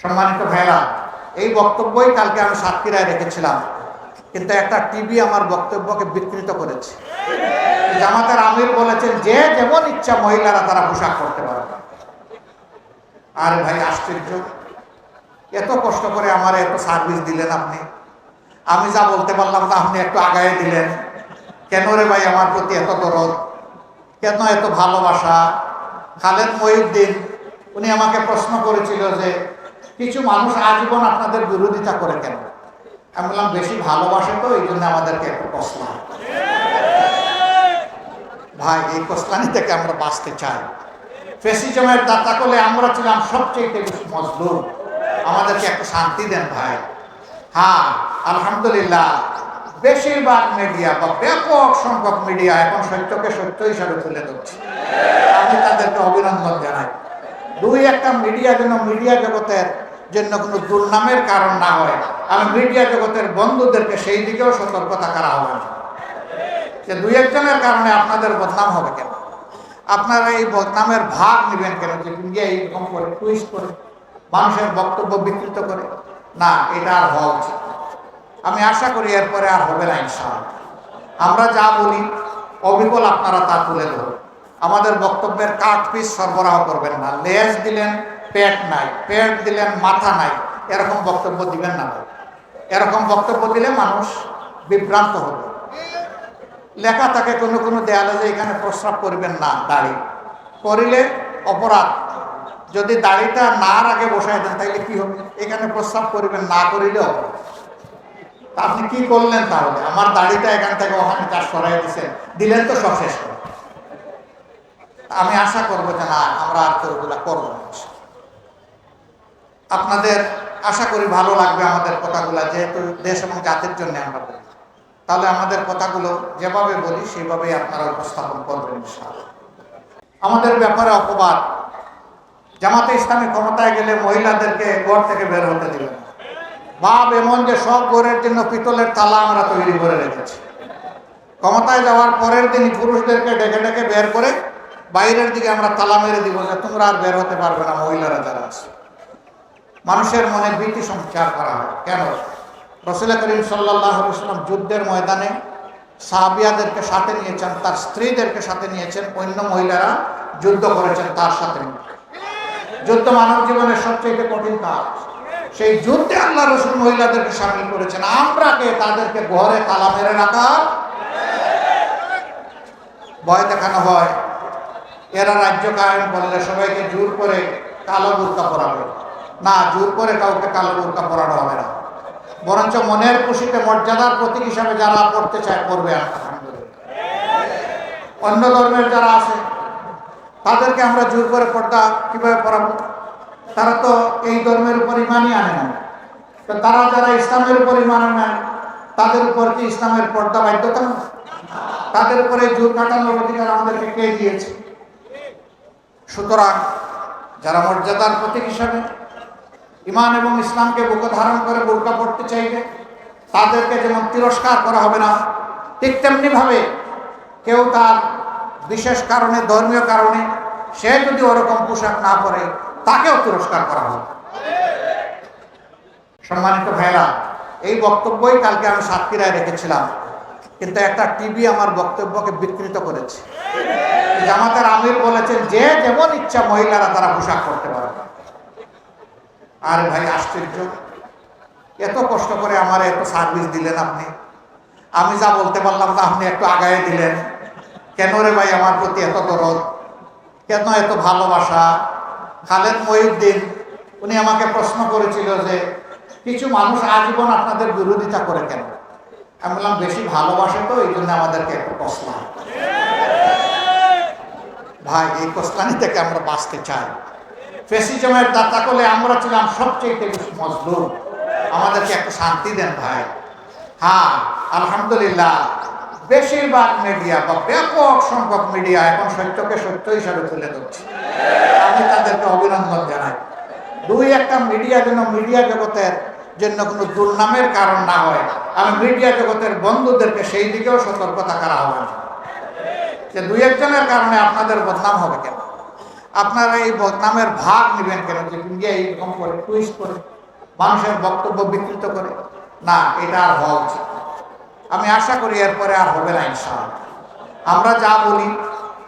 সম্মানিত ভাইরা, এই বক্তব্যই কালকে আমি সাতক্ষীরায় রেখেছিলাম, কিন্তু একটা টিভি আমার বক্তব্যকে বিকৃত করেছে। জামাতের আমির বলেছেন যে যেমন ইচ্ছা মহিলারা তারা পোশাক করতে পারবে। আরে ভাই, আশ্চর্য! এত কষ্ট করে আমার এত সার্ভিস দিলেন আপনি, আমি যা বলতে পারলাম না আপনি একটু আগায় দিলেন। কেন রে ভাই আমার প্রতি এত দরদ, কেন এত ভালোবাসা? খালেদ মহিউদ্দিন উনি আমাকে প্রশ্ন করেছিল যে কিছু মানুষ আজীবন আপনাদের বিরোধিতা করে কেন? আমি বললাম বেশি ভালোবাসে তো এই জন্য আমাদেরকে একটু কষ্ট হয়। ভাই, এই কষ্টানি থেকে আমরা বাঁচতে চাই। ফ্যাসিজমের দাতা কোলে আমরা ছিলাম সবচেয়ে বেশি মজলুম, আমাদেরকে একটু শান্তি দেন ভাই। হ্যাঁ, আলহামদুলিল্লাহ বেশিরভাগ মিডিয়া বা ব্যাপক সংখ্যক মিডিয়া এখন সত্যকে সত্য হিসাবে তুলে ধরছে। আমি তাদেরকে অভিনন্দন জানাই। দুই একটা মিডিয়া যেন মিডিয়া জগতের জন্য কোনো দুর্নামের কারণ না হয়, আমি মিডিয়া জগতের বন্ধুদেরকে সেই দিকেও সতর্কতা করা হবে না যে দুই একজনের কারণে আপনাদের বদনাম হবে কেন, আপনারা এই বদনামের ভাগ নেবেন কেন? যে মিডিয়া এইরকম করে টুইস্ট করে মানুষের বক্তব্য বিকৃত করে না, এটা আর হওয়া উচিত। আমি আশা করি এরপরে আর হবে না ইনশাআল্লাহ। আমরা যা বলি অবিকল আপনারা তা তুলে ধরুন। আমাদের বক্তব্যের কাট পিস সরবরাহ করবেন না। লেজ দিলেন পেট নাই, পেট দিলেন মাথা নাই, এরকম বক্তব্য দিবেন না। এরকম বক্তব্য দিলে মানুষ বিভ্রান্ত হবে। লেখা থাকে কোনো কোনো দেয়ালে যে এখানে প্রস্রাব করবেন না, দাড়ি করিলে অপরাধ। যদি দাড়িটা নার আগে বসাই দেন তাহলে কি হবে? এখানে প্রস্রাব করবেন না করিলে অপরাধ। আপনি কি করলেন তাহলে? আমার দাড়িটা এখান থেকে ওখানে চাষ সরাই দিলেন তো সব শেষ করে। আমি আশা করবো যে না, আমরা আর ওগুলা করবো না। আপনাদের আশা করি ভালো লাগবে আমাদের কথাগুলা, যেহেতু দেশ এবং জাতির জন্য আমরা বলি। তাহলে আমাদের কথাগুলো যেভাবে বলি সেইভাবেই আপনারা উপস্থাপন করবেন ইনশাআল্লাহ। আমাদের ব্যাপারে অপবাদ, জামাতে ইসলামী ক্ষমতায় গেলে মহিলাদেরকে ঘর থেকে বের হতে দিবেন না। ভাব এমন যে সব ঘরের জন্য পিতলের তালা আমরা তৈরি করে রেখেছি। ক্ষমতায় যাওয়ার পরের দিনই পুরুষদেরকে ডেকে ডেকে বের করে বাইরের দিকে আমরা তালা মেরে দিব যে তোমরা আর বের হতে পারবে না, মহিলারা যারা আছে। মানুষের মনে ভীতি সঞ্চার করা হয় কেন? রাসূল করিম সাল্লাল্লাহু আলাইহি ওয়াসাল্লাম যুদ্ধের ময়দানে সাহাবিয়াদেরকে সাথে নিয়েছেন, তার স্ত্রীদেরকে সাথে নিয়েছেন, অন্য মহিলারা যুদ্ধ করেছেন তার সাথে। যুদ্ধ মানব জীবনের সবচেয়ে কঠিন কাজ। সেই যুদ্ধে আল্লাহ রাসূল মহিলাদেরকে শামিল করেছেন। আমরা কে তাদেরকে ঘরে তালা মেরে রাখা ভয় দেখানো হয়। এরা রাজ্য কায়েম করলে সবাইকে জোর করে কালো বুরকা পরাবে না, জোর করে কাউকে কালো বুরকা পরানো হবে না। বরঞ্চ মনের খুশিতে মর্যাদার প্রতীক হিসাবে যারা পড়তে চায় পড়বে। অন্য ধর্মের যারা আছে তাদেরকে আমরা জোর করে পর্দা কিভাবে পড়াবো? তারা তো এই ধর্মের উপর ইমানই আনে না। তো তারা যারা ইসলামের উপর ইমান আনে তাদের উপর কি ইসলামের পর্দা বাধ্যতামূলক? তাদের উপরে জোর কাটানোর অধিকার আমাদেরকে কে দিয়েছে? সুতরাং যারা মর্যাদার প্রতীক হিসাবে ইমান এবং ইসলামকে বুকে ধারণ করে বোরকা পড়তে চাইবে তাদেরকে যেমন তিরস্কার করা হবে না, ঠিক তেমনি ভাবে কেউ তার বিশেষ কারণে, ধর্মীয় কারণে সে যদি ওরকম পোশাক না পরে তাকেও তিরস্কার করা হবে। সম্মানিত ভাইরা, এই বক্তব্যই কালকে আমি সাতক্ষীরায় রেখেছিলাম, কিন্তু একটা টিভি আমার বক্তব্যকে বিকৃত করেছে। জামাতের আমির বলেছেন যে যেমন ইচ্ছা মহিলারা তারা পোশাক করতে পারবে। আরে ভাই, আশ্চর্য! এত কষ্ট করে আমার এত সার্ভিস দিলেন আপনি, আমি যা বলতে পারলাম না আপনি একটু আগায় দিলেন। কেন রে ভাই আমার প্রতি এত দরদ, কেন এত ভালোবাসা? খালেদ মহিউদ্দিন উনি আমাকে প্রশ্ন করেছিল যে কিছু মানুষ আজীবন আপনাদের বিরোধিতা করে কেন? আমি বললাম বেশি ভালোবাসে তো এই জন্য আমাদেরকে একটু কষ্ট হয়। ভাই, এই কষ্টানি থেকে আমরা বাঁচতে চাই। ফ্যাসিজমের দাতা কোলে আমরা ছিলাম সবচেয়ে বেশি মজলুম, আমাদেরকে একটু শান্তি দেন ভাই। হ্যাঁ, আলহামদুলিল্লাহ বেশিরভাগ মিডিয়া বা ব্যাপক সংখ্যক মিডিয়া এখন সত্যকে সত্য হিসাবে তুলে ধরছে। আমি তাদেরকে অভিনন্দন জানাই। দুই একটা মিডিয়া যেন মিডিয়া জগতের জন্য কোনো দুর্নামের কারণ না হয়, আমি মিডিয়া জগতের বন্ধুদেরকে সেই দিকেও সতর্কতা করা হবে না যে দুই একজনের কারণে আপনাদের বদনাম হবে কেন। আপনারা এই বদনামের ভাগ নেবেন কেন? যে মিডিয়া এইরকম করে টুইস্ট করে মানুষের বক্তব্য বিকৃত করে, না, এটা আর হওয়া উচিত। আমি আশা করি এরপরে আর হবে না ইনশাআল্লাহ। আমরা যা বলি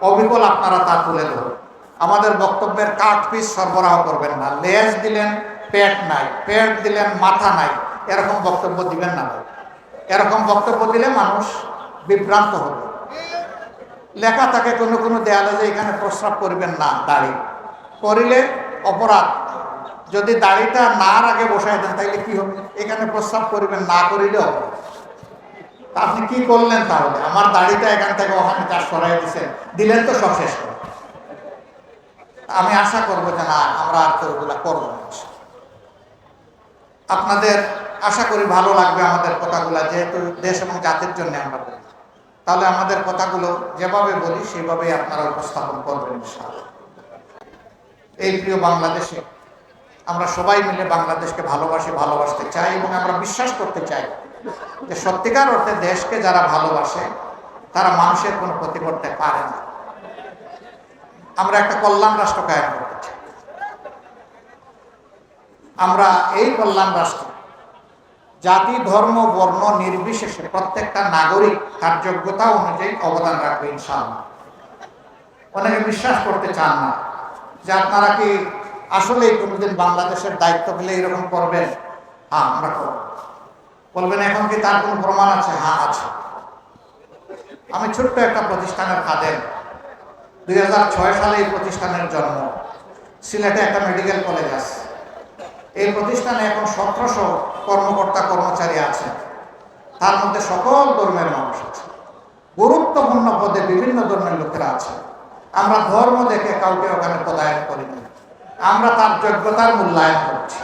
অবিকল আপনারা তা তুলে ধরুন। আমাদের বক্তব্যের কাট পিস সরবরাহ করবেন না। লেজ দিলেন পেট নাই, পেট দিলেন মাথা নাই, এরকম বক্তব্য দিবেন না। এরকম বক্তব্য দিলে মানুষ বিভ্রান্ত হবে। লেখা থাকে কোনো কোনো দেয়ালে যে এখানে প্রস্রাব করবেন না, দাড়ি করিলে অপরাধ। যদি দাড়িটা নার আগে বসাই দেন তাইলে কি হবে? এখানে প্রস্রাব করবেন না করিলে অপরাধ। আপনি কি করলেন তাহলে? আমার দাড়িটা এখান থেকে ওখানে চাষ করাই দিলেন তো সব শেষ করে। আমি আশা করবো যে না, আমরা আর তো ওগুলা করবো না। আপনাদের আশা করি ভালো লাগবে আমাদের কথাগুলা, যেহেতু দেশ এবং জাতির জন্য আমরা বলি। তাহলে আমাদের কথাগুলো যেভাবে বলি সেভাবেই আপনারা উপস্থাপন করবেন ইনশাআল্লাহ। এই প্রিয় বাংলাদেশে আমরা সবাই মিলে বাংলাদেশকে ভালোবাসি, ভালোবাসতে চাই এবং আমরা বিশ্বাস করতে চাই যে সত্যিকার অর্থে দেশকে যারা ভালোবাসে তারা মানুষের কোনো ক্ষতি করতে পারে না। আমরা একটা কল্যাণ রাষ্ট্র কায়েম করতে চাই। আমরা এই কল্যাণ রাষ্ট্র জাতি, ধর্ম, বর্ণ নির্বিশেষে প্রত্যেকটা নাগরিক তার যোগ্যতা অনুযায়ী অবদান রাখবে ইনশাআল্লাহ। অনেকে বিশ্বাস করতে চান না যে আপনারা কি আসলেই কোনোদিন বাংলাদেশের দায়িত্ব পেলে এরকম করবেন। হ্যাঁ, আমরা করব। বলবেন এখন কি তার কোনো প্রমাণ আছে? হ্যাঁ, আছে। আমি ছোট্ট একটা প্রতিষ্ঠানের খাদেম। 2006 সালে এই প্রতিষ্ঠানের জন্ম। সিলেটে একটা মেডিকেল কলেজ আছে। এই প্রতিষ্ঠানে এখন 1700 কর্মকর্তা কর্মচারী আছে। তার মধ্যে সকল ধর্মের মানুষ আছে। গুরুত্বপূর্ণ পদে বিভিন্ন ধর্মের লোকেরা আছে। আমরা ধর্ম দেখে কাউকে ওখানে পদায়ন করি না। আমরা তার যোগ্যতার মূল্যায়ন করছি,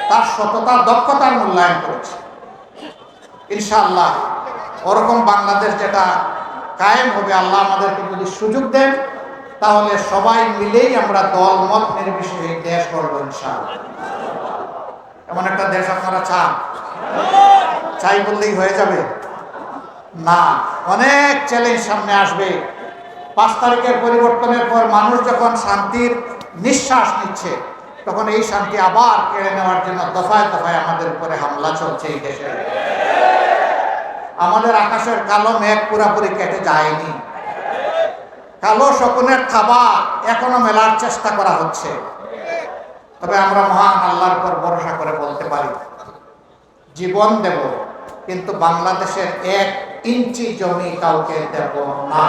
তার সততা, দক্ষতার মূল্যায়ন করছি। ইনশাআল্লাহ ওরকম বাংলাদেশ যেটা কায়েম হবে, আল্লাহ আমাদেরকে যদি সুযোগ দেন, তাহলে সবাই মিলেই আমরা দল মত নির্বিশেষে এই দেশ গড়ব ইনশাআল্লাহ। এমন একটা দেশ আপনারা চান? চাই বললেই হয়ে যাবে না। অনেক চ্যালেঞ্জ সামনে আসবে। 5 তারিখের পরিবর্তনের পর মানুষ যখন শান্তির নিঃশ্বাস নিচ্ছে, তখন এই শান্তি আবার কেড়ে নেওয়ার জন্য দফায় দফায় আমাদের উপরে হামলা চলছে এই দেশে। আমাদের আকাশের কালো মেঘ পুরাপুরি কেটে যায়নি। কালো শকুনের থাবা এখনো মেলার চেষ্টা করা হচ্ছে। তবে আমরা মহান আল্লাহর উপর ভরসা করে বলতে পারি, জীবন দেব কিন্তু বাংলাদেশের 1 ইঞ্চি জমি কাউকে দেব না।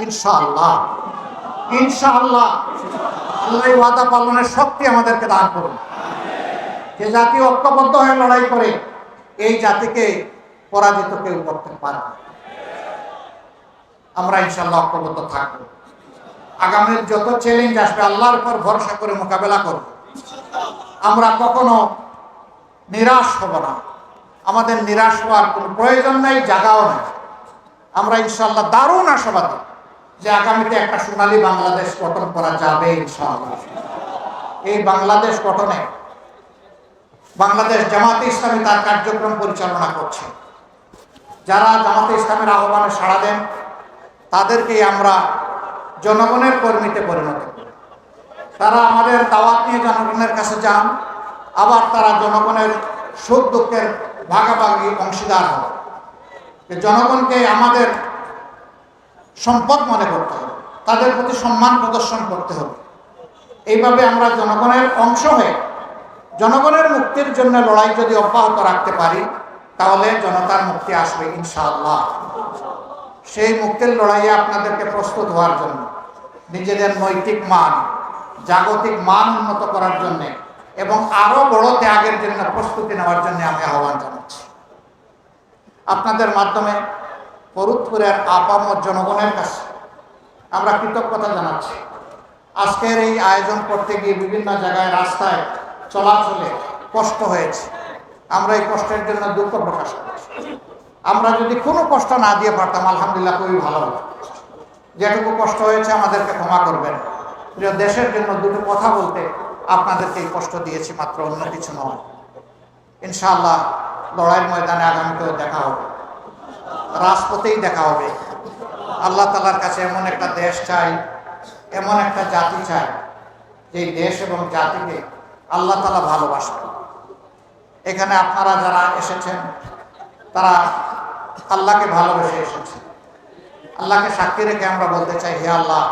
ইনশাআল্লাহ, ইনশাআল্লাহ। আল্লাহ ওয়াদা পালনের শক্তি আমাদেরকে দান করুন। যে জাতি ঐক্যবদ্ধ হয়ে লড়াই করে, এই জাতিকে পরাজিত কেউ করতে পারে না। আমরা ইনশাআল্লাহ ঐক্যবদ্ধ থাকবো। আগামীর যত চ্যালেঞ্জ আসবে আল্লাহর উপর ভরসা করে মোকাবেলা করব। আমরা কখনো নিরাশ হব না। আমাদের নিরাশ হওয়ার কোনো প্রয়োজন নাই, জায়গাও নেই। আমরা ইনশাআল্লাহ দারুণ আশাবাদী যে আগামীতে একটা সোনালী বাংলাদেশ গঠন করা যাবে ইনশাআল্লাহ। এই বাংলাদেশ গঠনে বাংলাদেশ জামাতে ইসলামী তার কার্যক্রম পরিচালনা করছে। যারা জামাতে ইসলামের আহ্বানে সাড়া দেন তাদেরকেই আমরা জনগণের কর্মীতে পরিণত করি। তারা আমাদের দাওয়াত নিয়ে জনগণের কাছে যান, আবার তারা জনগণের সুখ দুঃখের ভাগাভাগি অংশীদার হয়। জনগণকে আমাদের সম্পদ মনে করতে হবে, তাদের প্রতি সম্মান প্রদর্শন করতে হবে। এইভাবে আমরা জনগণের অংশ হয়ে জনগণের মুক্তির জন্য লড়াই যদি অব্যাহত রাখতে পারি, তাহলে জনতার মুক্তি আসবে ইনশাআল্লাহ। সেই মুক্তির লড়াইয়ে আপনাদেরকে প্রস্তুত হওয়ার জন্য, নিজেদের নৈতিক মান, জাগতিক মান উন্নত করার জন্য এবং আরো বড় ত্যাগের জন্য প্রস্তুতি নেওয়ার জন্য আমি আহ্বান জানাচ্ছি। আপনাদের মাধ্যমে ফরিদপুরের আপামর জনগণের কাছে আমরা কৃতজ্ঞতা জানাচ্ছি। আজকের এই আয়োজন করতে গিয়ে বিভিন্ন জায়গায় রাস্তায় চলাচলে কষ্ট হয়েছে। আমরা এই কষ্টের জন্য দুঃখ প্রকাশ করছি। আমরা যদি কোনো কষ্ট না দিয়ে পারতাম আলহামদুলিল্লাহ খুবই ভালো হতো। যেটুকু কষ্ট হয়েছে আমাদেরকে ক্ষমা করবেন। প্রিয় দেশের জন্য দুটো কথা বলতে আপনাদেরকে এই কষ্ট দিয়েছি মাত্র, অন্য কিছু নয়। ইনশাআল্লাহ লড়াইয়ের ময়দানে আগামীতেও দেখা হবে, রাজপথেই দেখা হবে। আল্লাহ তাআলার কাছে এমন একটা দেশ চাই এমন একটা জাতি চায় যে দেশ এবং জাতিকে আল্লাহ তাআলা ভালোবাসেন। এখানে আপনারা যারা এসেছেন তারা আল্লাহকে ভালোবেসে এসেছেন। আল্লাহকে সাক্ষী রেখে আমরা বলতে চাই, হে আল্লাহ,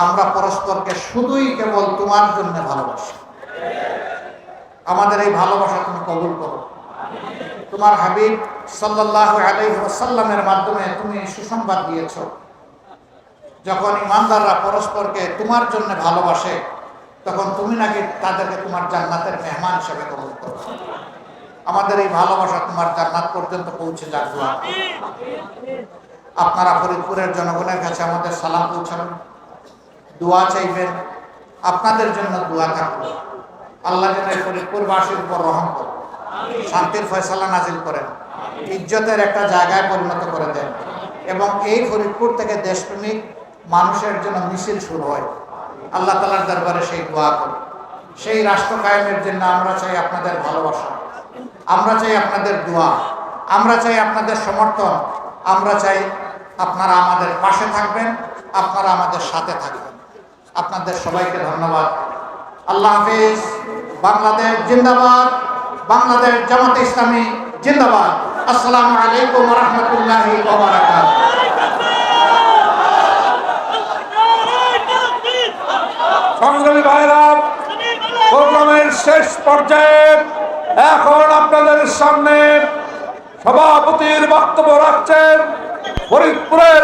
আমরা পরস্পরকে শুধুই কেবল তোমার জন্য ভালোবাসি। আমাদের এই ভালোবাসা তুমি কবুল করো। তোমার হাবিব সাল্লাল্লাহু আলাইহি ওয়াসাল্লামের মাধ্যমে তুমি সুসংবাদ দিয়েছো, যখন ইমানদাররা পরস্পরকে তোমার জন্য ভালোবাসে তখন তুমি নাকি তাদেরকে তোমার জান্নাতের মেহমান হিসেবে কবুল করো। আমাদের এই ভালোবাসা তোমার জান্নাত পর্যন্ত পৌঁছে যাক। দোয়া আপনারা ফরিদপুরের জনগণের কাছে আমাদের সালাম পৌঁছাবেন, দোয়া চাইবেন, আপনাদের জন্য দোয়া থাকবে। আল্লাহ যেন ফরিদপুরবাসীর উপর রহম করেন, শান্তির ফয়সালা নাজিল করেন, ইজ্জতের একটা জায়গায় পরিণত করে দেন এবং এই ফরিদপুর থেকে দেশপ্রেমিক মানুষের জন্য মিছিল শুরু হয়। আল্লাহ তাআলার দরবারে সেই দোয়া করি। সেই রাষ্ট্র কায়েমের জন্য আমরা চাই আপনাদের ভালোবাসা, আমরা চাই আপনাদের দোয়া, আমরা চাই আপনাদের সমর্থন, আমরা চাই আপনারা আমাদের পাশে থাকবেন, আপনারা আমাদের সাথে থাকবেন। আপনাদের সবাইকে ধন্যবাদ। আল্লাহ হাফেজ। বাংলাদেশ জিন্দাবাদ, বাংলাদেশ জামাতে ইসলামী জিন্দাবাদ। আসসালামু আলাইকুম ওয়া রাহমাতুল্লাহি ওয়া বারাকাতুহু। সংগ্রামী ভাইরা, প্রোগ্রামের শেষ পর্যায়ে এখন আপনাদের সামনে সভাপতির বক্তব্য রাখছেন ফরিদপুরের